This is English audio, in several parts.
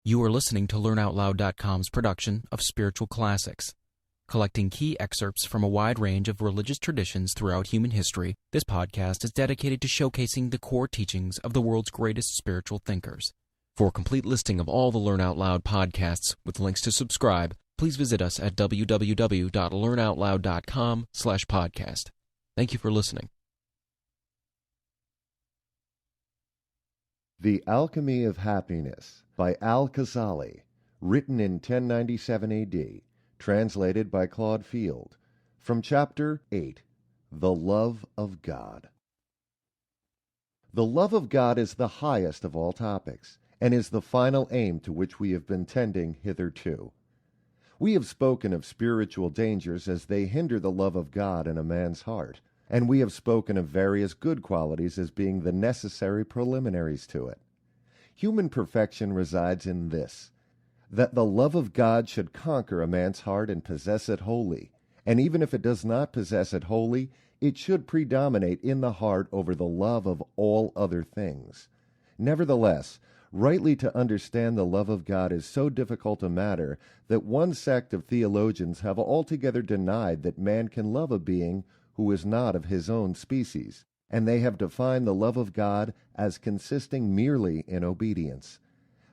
You are listening to LearnOutLoud.com's production of Spiritual Classics. Collecting key excerpts from a wide range of religious traditions throughout human history, this podcast is dedicated to showcasing the core teachings of the world's greatest spiritual thinkers. For a complete listing of all the Learn Out Loud podcasts with links to subscribe, please visit us at www.learnoutloud.com/podcast. Thank you for listening. The Alchemy of Happiness by Ghazzali, written in 1097 A.D., translated by Claude Field, from Chapter 8, The Love of God. The love of God is the highest of all topics, and is the final aim to which we have been tending hitherto. We have spoken of spiritual dangers as they hinder the love of God in a man's heart, and we have spoken of various good qualities as being the necessary preliminaries to it. Human perfection resides in this, that the love of God should conquer a man's heart and possess it wholly, and even if it does not possess it wholly, it should predominate in the heart over the love of all other things. Nevertheless, rightly to understand the love of God is so difficult a matter that one sect of theologians have altogether denied that man can love a being who is not of his own species, and they have defined the love of God as consisting merely in obedience.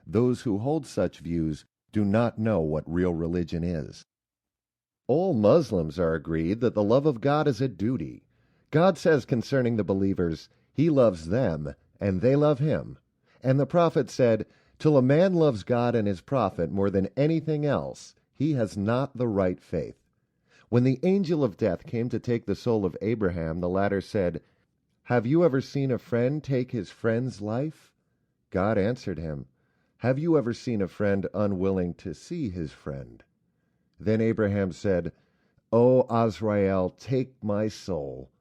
Those who hold such views do not know what real religion is. All Muslims are agreed that the love of God is a duty. God says concerning the believers, He loves them, and they love Him. And the prophet said, till a man loves God and his prophet more than anything else, he has not the right faith. When the angel of death came to take the soul of Abraham, the latter said, have you ever seen a friend take his friend's life? God answered him, have you ever seen a friend unwilling to see his friend? Then Abraham said, O Azrael, take my soul.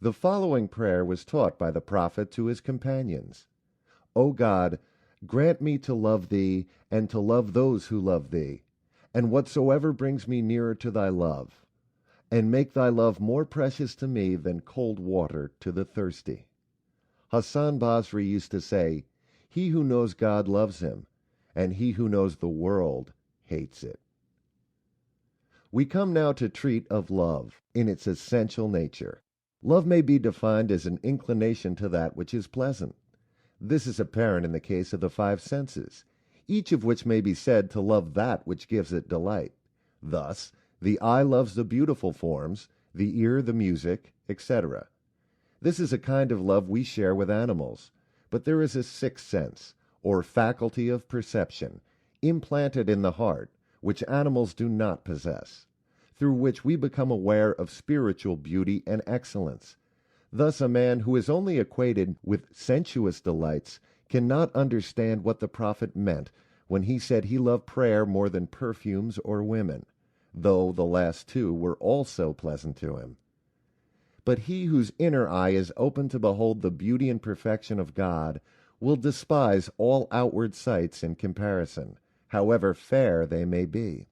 The following prayer was taught by the prophet to his companions. O God, grant me to love thee, and to love those who love thee, and whatsoever brings me nearer to thy love, and make thy love more precious to me than cold water to the thirsty. Hassan Basri used to say, he who knows God loves him, and he who knows the world hates it. We come now to treat of love in its essential nature. Love may be defined as an inclination to that which is pleasant. This is apparent in the case of the five senses, each of which may be said to love that which gives it delight. Thus, the eye loves the beautiful forms, the ear the music, etc. This is a kind of love we share with animals, but there is a sixth sense, or faculty of perception, implanted in the heart, which animals do not possess, through which we become aware of spiritual beauty and excellence. Thus a man who is only acquainted with sensuous delights cannot understand what the prophet meant when he said he loved prayer more than perfumes or women, though the last two were also pleasant to him. But he whose inner eye is open to behold the beauty and perfection of God will despise all outward sights in comparison, however fair they may be.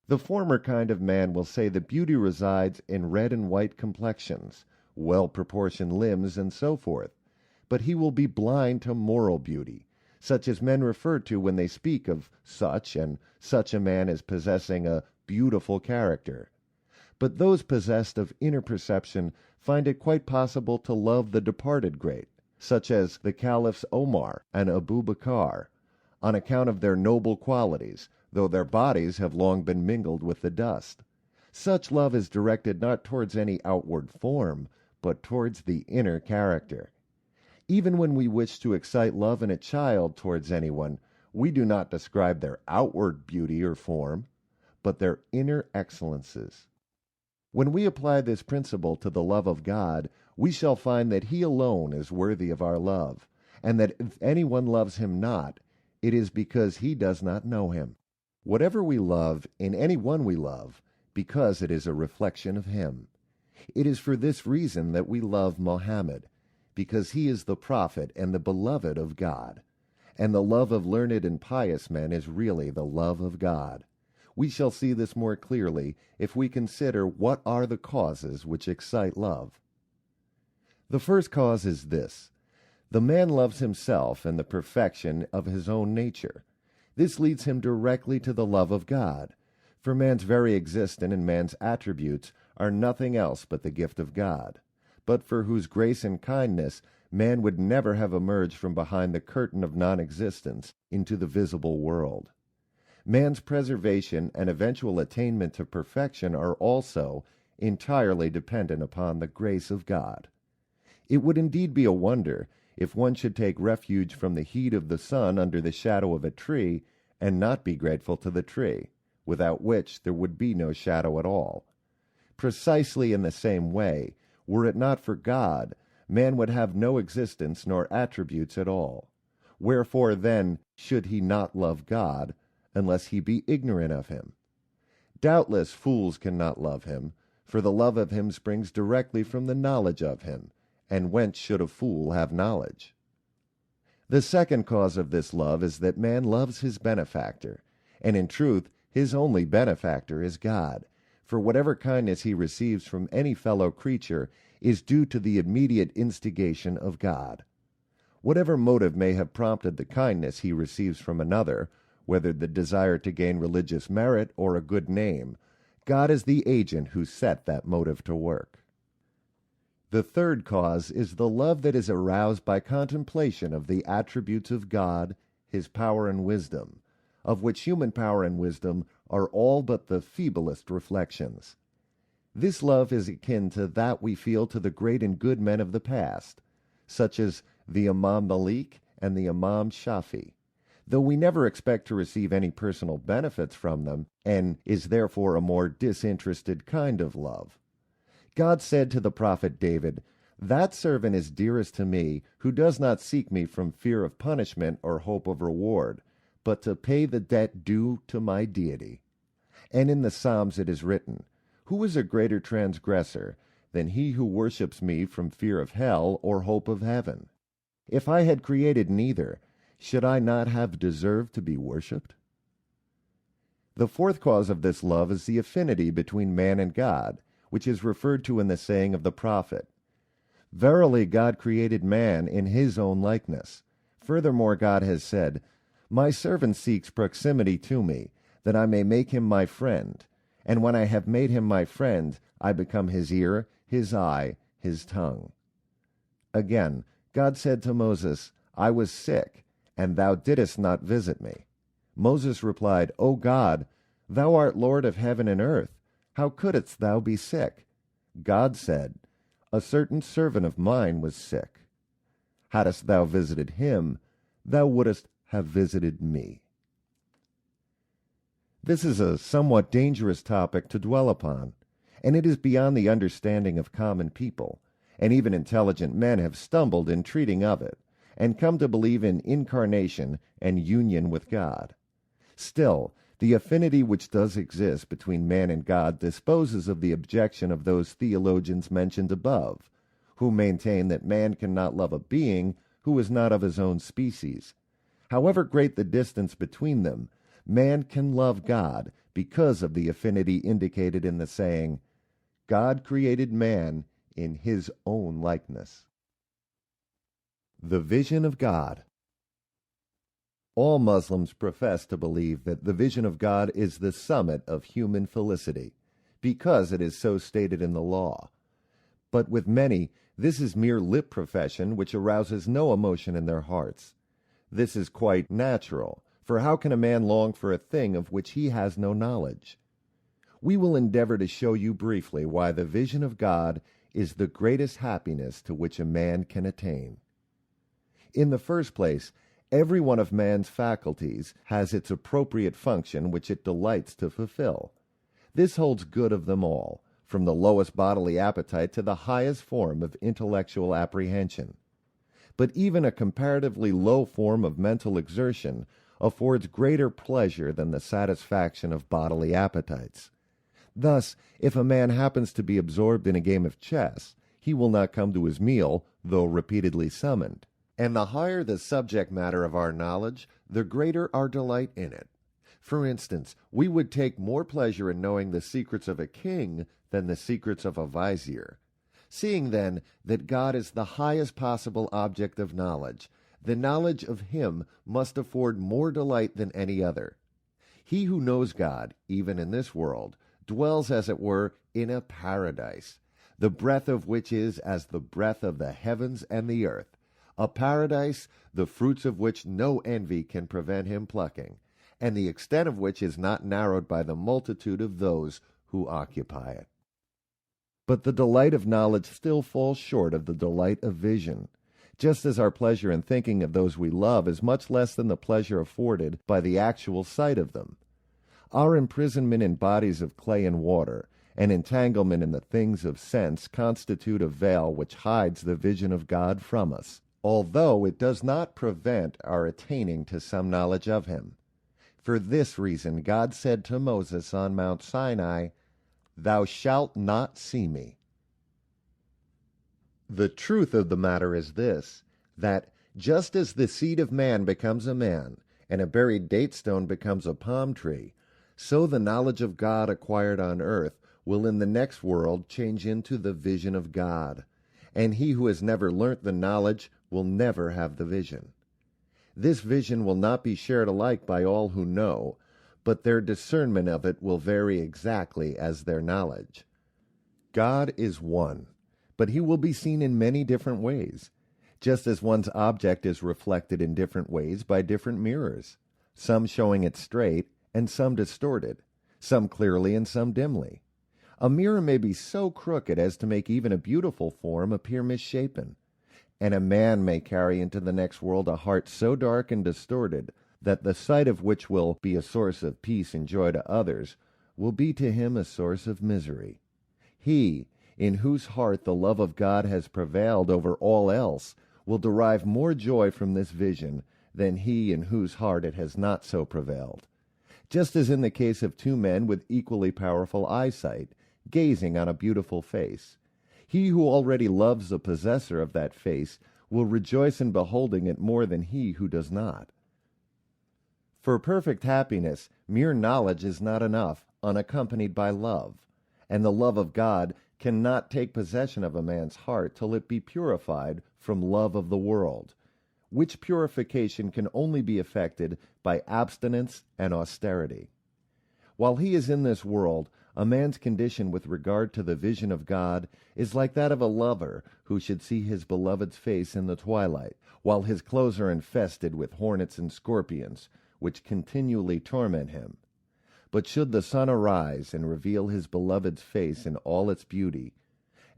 The former kind of man will say that beauty resides in red and white complexions, well-proportioned limbs, and so forth, but he will be blind to moral beauty, such as men refer to when they speak of such and such a man as possessing a beautiful character. But those possessed of inner perception find it quite possible to love the departed great, such as the Caliphs Omar and Abu Bakr, on account of their noble qualities, though their bodies have long been mingled with the dust. Such love is directed not towards any outward form, but towards the inner character. Even when we wish to excite love in a child towards anyone, we do not describe their outward beauty or form, but their inner excellences. When we apply this principle to the love of God, we shall find that He alone is worthy of our love, and that if anyone loves Him not, it is because he does not know Him. Whatever we love in any one we love, because it is a reflection of Him. It is for this reason that we love Mohammed, because he is the prophet and the beloved of God, and the love of learned and pious men is really the love of God. We shall see this more clearly if we consider what are the causes which excite love. The first cause is this: the man loves himself and the perfection of his own nature, This leads him directly to the love of God, for man's very existence and man's attributes are nothing else but the gift of God, but for whose grace and kindness man would never have emerged from behind the curtain of non-existence into the visible world. Man's preservation and eventual attainment to perfection are also entirely dependent upon the grace of God. It would indeed be a wonder if one should take refuge from the heat of the sun under the shadow of a tree and not be grateful to the tree, without which there would be no shadow at all. Precisely in the same way, were it not for God, man would have no existence nor attributes at all. Wherefore then should he not love God, unless he be ignorant of him? Doubtless fools cannot love him, for the love of him springs directly from the knowledge of him, and whence should a fool have knowledge? The second cause of this love is that man loves his benefactor, and in truth his only benefactor is God, for whatever kindness he receives from any fellow creature is due to the immediate instigation of God. Whatever motive may have prompted the kindness he receives from another, whether the desire to gain religious merit or a good name, God is the agent who set that motive to work. The third cause is the love that is aroused by contemplation of the attributes of God, his power and wisdom, of which human power and wisdom are all but the feeblest reflections. This love is akin to that we feel to the great and good men of the past, such as the Imam Malik and the Imam Shafi, though we never expect to receive any personal benefits from them, and is therefore a more disinterested kind of love. God said to the prophet David, "That servant is dearest to me, who does not seek me from fear of punishment or hope of reward, but to pay the debt due to my deity." And in the Psalms it is written, "Who is a greater transgressor than he who worships me from fear of hell or hope of heaven? If I had created neither, should I not have deserved to be worshipped?" The fourth cause of this love is the affinity between man and God, which is referred to in the saying of the prophet, "Verily God created man in his own likeness." Furthermore, God has said, "My servant seeks proximity to me, that I may make him my friend. And when I have made him my friend, I become his ear, his eye, his tongue." Again, God said to Moses, "I was sick, and thou didst not visit me." Moses replied, "O God, thou art Lord of heaven and earth. How couldst thou be sick?" God said, "A certain servant of mine was sick. Hadst thou visited him, thou wouldst have visited me." This is a somewhat dangerous topic to dwell upon, and it is beyond the understanding of common people, and even intelligent men have stumbled in treating of it, and come to believe in incarnation and union with God. Still, the affinity which does exist between man and God disposes of the objection of those theologians mentioned above, who maintain that man cannot love a being who is not of his own species. However great the distance between them, man can love God because of the affinity indicated in the saying, "God created man in his own likeness." The vision of God. All Muslims profess to believe that the vision of God is the summit of human felicity, because it is so stated in the law. But with many, this is mere lip profession which arouses no emotion in their hearts. This is quite natural, for how can a man long for a thing of which he has no knowledge? We will endeavor to show you briefly why the vision of God is the greatest happiness to which a man can attain. In the first place, every one of man's faculties has its appropriate function which it delights to fulfill. This holds good of them all, from the lowest bodily appetite to the highest form of intellectual apprehension. But even a comparatively low form of mental exertion affords greater pleasure than the satisfaction of bodily appetites. Thus, if a man happens to be absorbed in a game of chess, he will not come to his meal, though repeatedly summoned. And the higher the subject matter of our knowledge, the greater our delight in it. For instance, we would take more pleasure in knowing the secrets of a king than the secrets of a vizier. Seeing, then, that God is the highest possible object of knowledge, the knowledge of him must afford more delight than any other. He who knows God, even in this world, dwells, as it were, in a paradise, the breath of which is as the breath of the heavens and the earth, a paradise the fruits of which no envy can prevent him plucking, and the extent of which is not narrowed by the multitude of those who occupy it. But the delight of knowledge still falls short of the delight of vision, just as our pleasure in thinking of those we love is much less than the pleasure afforded by the actual sight of them. Our imprisonment in bodies of clay and water, and entanglement in the things of sense constitute a veil which hides the vision of God from us, although it does not prevent our attaining to some knowledge of him. For this reason God said to Moses on Mount Sinai, "Thou shalt not see me." The truth of the matter is this, that just as the seed of man becomes a man, and a buried date stone becomes a palm tree, so the knowledge of God acquired on earth will in the next world change into the vision of God, and he who has never learnt the knowledge will never have the vision. This vision will not be shared alike by all who know, but their discernment of it will vary exactly as their knowledge. God is one, but he will be seen in many different ways, just as one's object is reflected in different ways by different mirrors, some showing it straight and some distorted, some clearly and some dimly. A mirror may be so crooked as to make even a beautiful form appear misshapen, and a man may carry into the next world a heart so dark and distorted that the sight of which will be a source of peace and joy to others will be to him a source of misery. He, in whose heart the love of God has prevailed over all else, will derive more joy from this vision than he in whose heart it has not so prevailed. Just as in the case of two men with equally powerful eyesight, gazing on a beautiful face, he who already loves the possessor of that face will rejoice in beholding it more than he who does not. For perfect happiness, mere knowledge is not enough, unaccompanied by love, and the love of God cannot take possession of a man's heart till it be purified from love of the world, which purification can only be effected by abstinence and austerity. While he is in this world, a man's condition with regard to the vision of God is like that of a lover who should see his beloved's face in the twilight, while his clothes are infested with hornets and scorpions, which continually torment him. But should the sun arise and reveal his beloved's face in all its beauty,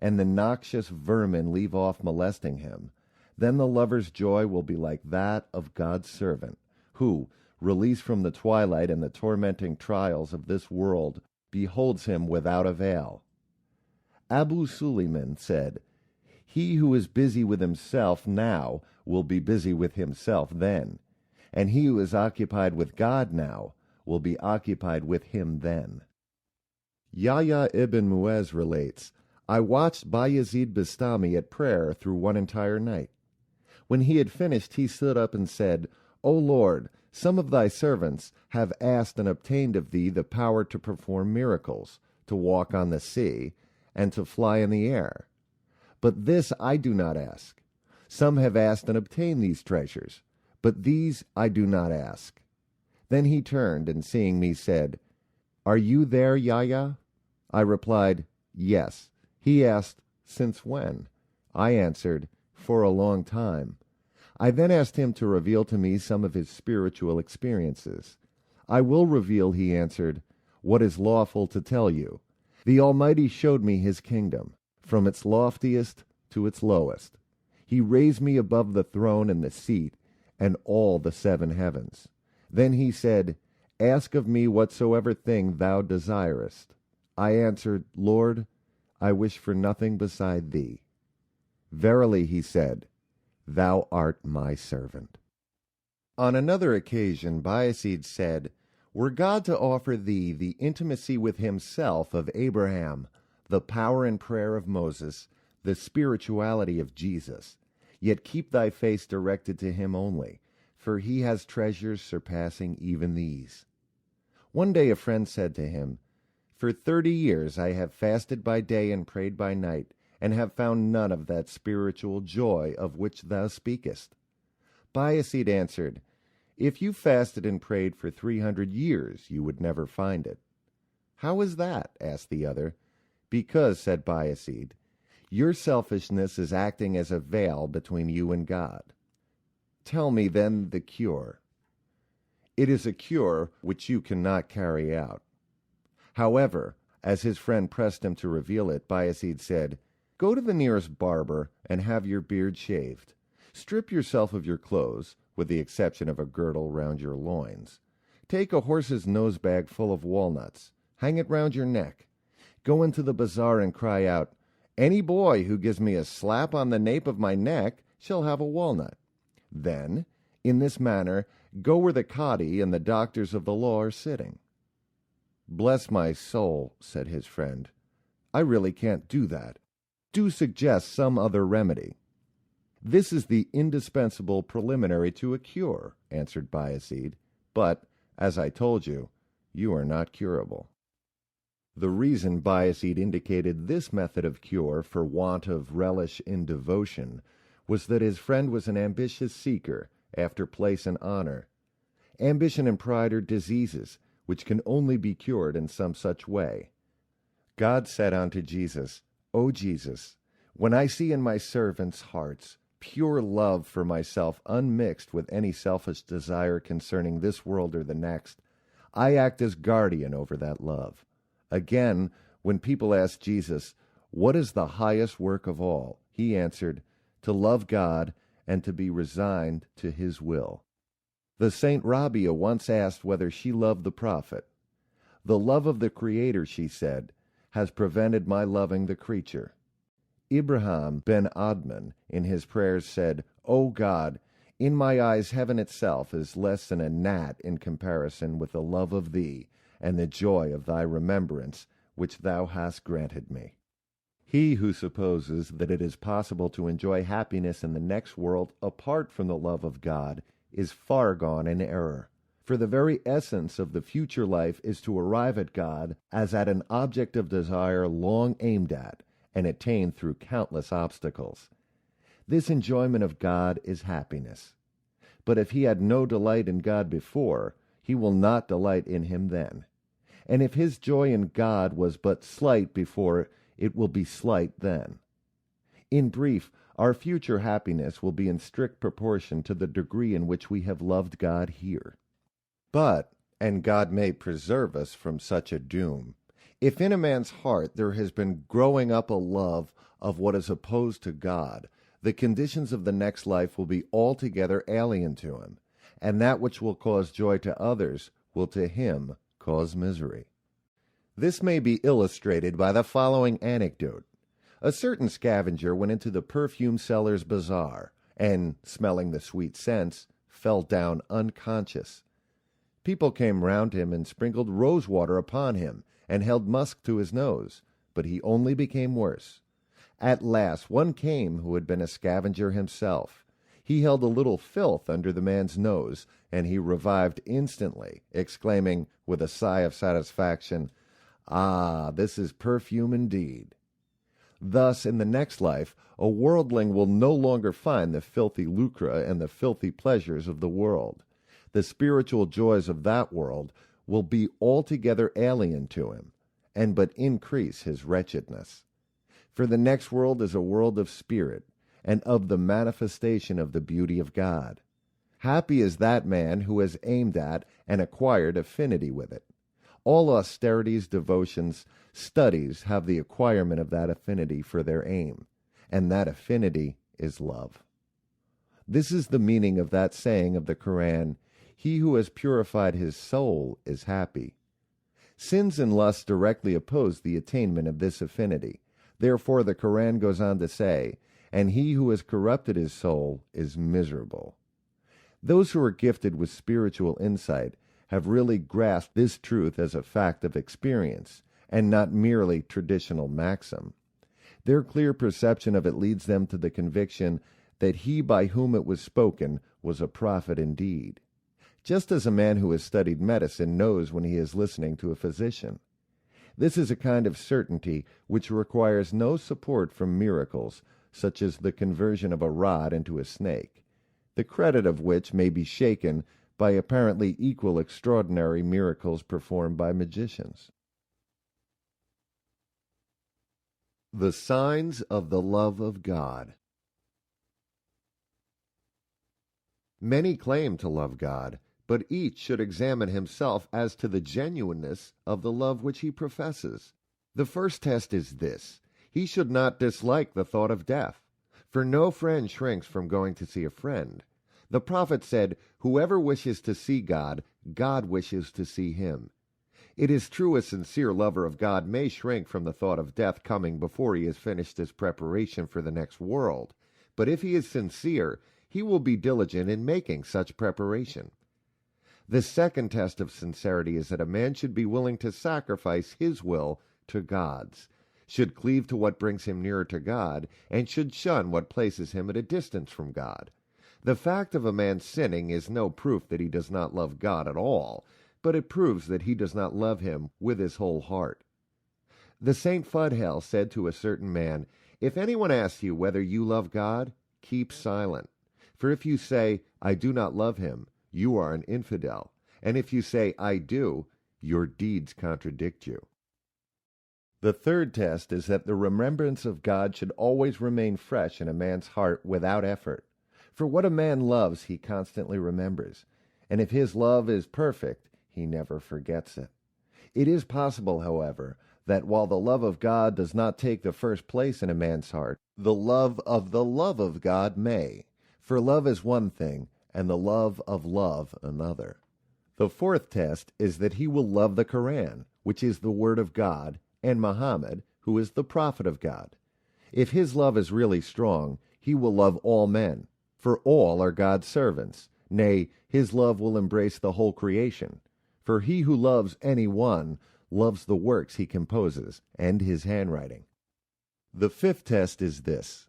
and the noxious vermin leave off molesting him, then the lover's joy will be like that of God's servant, who, released from the twilight and the tormenting trials of this world, beholds him without a veil. Abu Suleiman said, "He who is busy with himself now will be busy with himself then, and he who is occupied with God now will be occupied with him then." Yahya ibn Mu'ez relates, "I watched Bayezid Bastami at prayer through one entire night. When he had finished, he stood up and said, 'O Lord, some of thy servants have asked and obtained of thee the power to perform miracles, to walk on the sea, and to fly in the air. But this I do not ask. Some have asked and obtained these treasures, but these I do not ask.' Then he turned, and seeing me said, 'Are you there, Yahya?' I replied, 'Yes.' He asked, 'Since when?' I answered, 'For a long time.' I then asked him to reveal to me some of his spiritual experiences. 'I will reveal,' he answered, 'what is lawful to tell you. The Almighty showed me his kingdom, from its loftiest to its lowest. He raised me above the throne and the seat, and all the 7 heavens. Then he said, "Ask of me whatsoever thing thou desirest." I answered, "Lord, I wish for nothing beside thee." Verily, he said, "Thou art my servant." On another occasion, Bayezid said, "Were God to offer thee the intimacy with himself of Abraham, the power and prayer of Moses, the spirituality of Jesus, yet keep thy face directed to him only, for he has treasures surpassing even these." One day a friend said to him, "For 30 years I have fasted by day and prayed by night, and have found none of that spiritual joy of which thou speakest." Bayezid answered, "If you fasted and prayed for 300 years, you would never find it." "How is that?" asked the other. "Because," said Bayezid, "your selfishness is acting as a veil between you and God." "Tell me, then, the cure." "It is a cure which you cannot carry out." However, as his friend pressed him to reveal it, Bayezid said, "Go to the nearest barber and have your beard shaved. Strip yourself of your clothes, with the exception of a girdle round your loins. Take a horse's nose bag full of walnuts. Hang it round your neck. Go into the bazaar and cry out, 'Any boy who gives me a slap on the nape of my neck shall have a walnut.' Then, in this manner, go where the Cadi and the doctors of the law are sitting." "Bless my soul," said his friend, "I really can't do that. Do suggest some other remedy." "This is the indispensable preliminary to a cure," answered Bayezid, "but, as I told you, you are not curable." The reason Bayezid indicated this method of cure for want of relish in devotion was that his friend was an ambitious seeker after place and honor. Ambition and pride are diseases which can only be cured in some such way. God said unto Jesus, "O Jesus, when I see in my servants' hearts pure love for myself unmixed with any selfish desire concerning this world or the next, I act as guardian over that love." Again, when people asked Jesus, "What is the highest work of all?" he answered, "To love God and to be resigned to his will." The Saint Rabia once asked whether she loved the prophet. "The love of the Creator," she said, "has prevented my loving the creature." Ibrahim ben Adman in his prayers said, "O God, in my eyes heaven itself is less than a gnat in comparison with the love of thee and the joy of thy remembrance, which thou hast granted me." He who supposes that it is possible to enjoy happiness in the next world apart from the love of God is far gone in error. For the very essence of the future life is to arrive at God as at an object of desire long aimed at and attained through countless obstacles. This enjoyment of God is happiness. But if he had no delight in God before, he will not delight in him then. And if his joy in God was but slight before, it will be slight then. In brief, our future happiness will be in strict proportion to the degree in which we have loved God here. But, and God may preserve us from such a doom, if in a man's heart there has been growing up a love of what is opposed to God, the conditions of the next life will be altogether alien to him, and that which will cause joy to others will to him cause misery. This may be illustrated by the following anecdote. A certain scavenger went into the perfume seller's bazaar, and, smelling the sweet scents, fell down unconscious. People came round him and sprinkled rose water upon him, and held musk to his nose, but he only became worse. At last one came who had been a scavenger himself. He held a little filth under the man's nose, and he revived instantly, exclaiming, with a sigh of satisfaction, "Ah, this is perfume indeed." Thus, in the next life, a worldling will no longer find the filthy lucre and the filthy pleasures of the world. The spiritual joys of that world will be altogether alien to him, and but increase his wretchedness. For the next world is a world of spirit, and of the manifestation of the beauty of God. Happy is that man who has aimed at and acquired affinity with it. All austerities, devotions, studies have the acquirement of that affinity for their aim, and that affinity is love. This is the meaning of that saying of the Koran, "He who has purified his soul is happy." Sins and lusts directly oppose the attainment of this affinity. Therefore the Koran goes on to say, "And he who has corrupted his soul is miserable." Those who are gifted with spiritual insight have really grasped this truth as a fact of experience, and not merely traditional maxim. Their clear perception of it leads them to the conviction that he by whom it was spoken was a prophet indeed, just as a man who has studied medicine knows when he is listening to a physician. This is a kind of certainty which requires no support from miracles, such as the conversion of a rod into a snake. the credit of which may be shaken by apparently equal extraordinary miracles performed by magicians. The signs of the love of God. Many claim to love God, but each should examine himself as to the genuineness of the love which he professes. The first test is this: he should not dislike the thought of death, for no friend shrinks from going to see a friend. The prophet said, "Whoever wishes to see God, God wishes to see him." It is true a sincere lover of God may shrink from the thought of death coming before he has finished his preparation for the next world, but if he is sincere, he will be diligent in making such preparation. The second test of sincerity is that a man should be willing to sacrifice his will to God's, should cleave to what brings him nearer to God, and should shun what places him at a distance from God. The fact of a man sinning is no proof that he does not love God at all, but it proves that he does not love him with his whole heart. The Saint Fudhel said to a certain man, "If anyone asks you whether you love God, keep silent. For if you say, 'I do not love him,' you are an infidel. And if you say, 'I do,' your deeds contradict you." The third test is that the remembrance of God should always remain fresh in a man's heart without effort. For what a man loves, he constantly remembers. And if his love is perfect, he never forgets it. It is possible, however, that while the love of God does not take the first place in a man's heart, the love of God may. For love is one thing, and the love of love another. The fourth test is that he will love the Koran, which is the word of God, and Muhammad, who is the prophet of God. If his love is really strong, he will love all men, for all are God's servants. Nay, his love will embrace the whole creation. For he who loves any one loves the works he composes and his handwriting. The fifth test is this: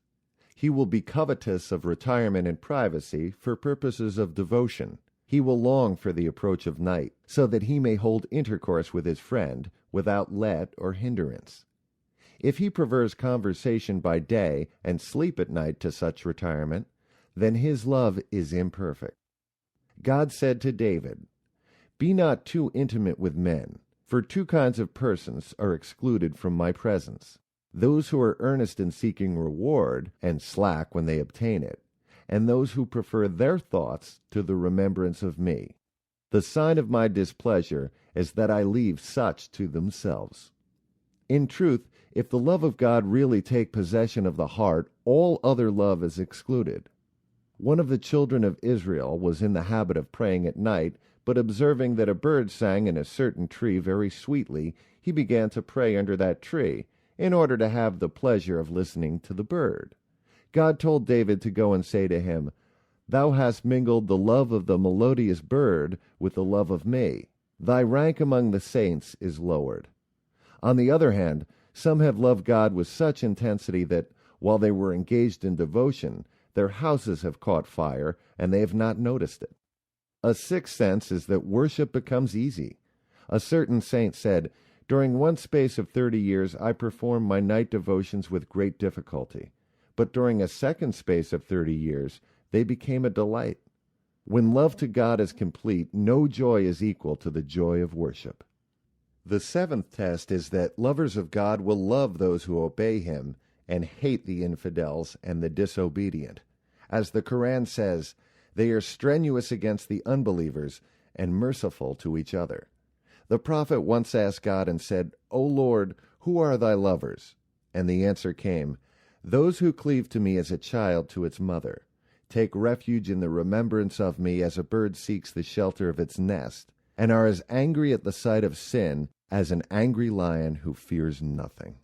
he will be covetous of retirement and privacy for purposes of devotion. He will long for the approach of night, so that he may hold intercourse with his friend without let or hindrance. If he prefers conversation by day and sleep at night to such retirement, then his love is imperfect. God said to David, "Be not too intimate with men, for two kinds of persons are excluded from my presence: those who are earnest in seeking reward and slack when they obtain it, and those who prefer their thoughts to the remembrance of me. The sign of my displeasure is that I leave such to themselves." In truth, if the love of God really take possession of the heart, all other love is excluded. One of the children of Israel was in the habit of praying at night, but observing that a bird sang in a certain tree very sweetly, he began to pray under that tree, in order to have the pleasure of listening to the bird. God told David to go and say to him, "Thou hast mingled the love of the melodious bird with the love of me. Thy rank among the saints is lowered." On the other hand, some have loved God with such intensity that, while they were engaged in devotion, their houses have caught fire, and they have not noticed it. A sixth sense is that worship becomes easy. A certain saint said, "During one space of 30 years I performed my night devotions with great difficulty, but during a second space of 30 years they became a delight." When love to God is complete, no joy is equal to the joy of worship. The seventh test is that lovers of God will love those who obey him and hate the infidels and the disobedient. As the Quran says, they are strenuous against the unbelievers and merciful to each other. The prophet once asked God and said, "O Lord, who are thy lovers?" And the answer came, "Those who cleave to me as a child to its mother, take refuge in the remembrance of me as a bird seeks the shelter of its nest, and are as angry at the sight of sin as an angry lion who fears nothing."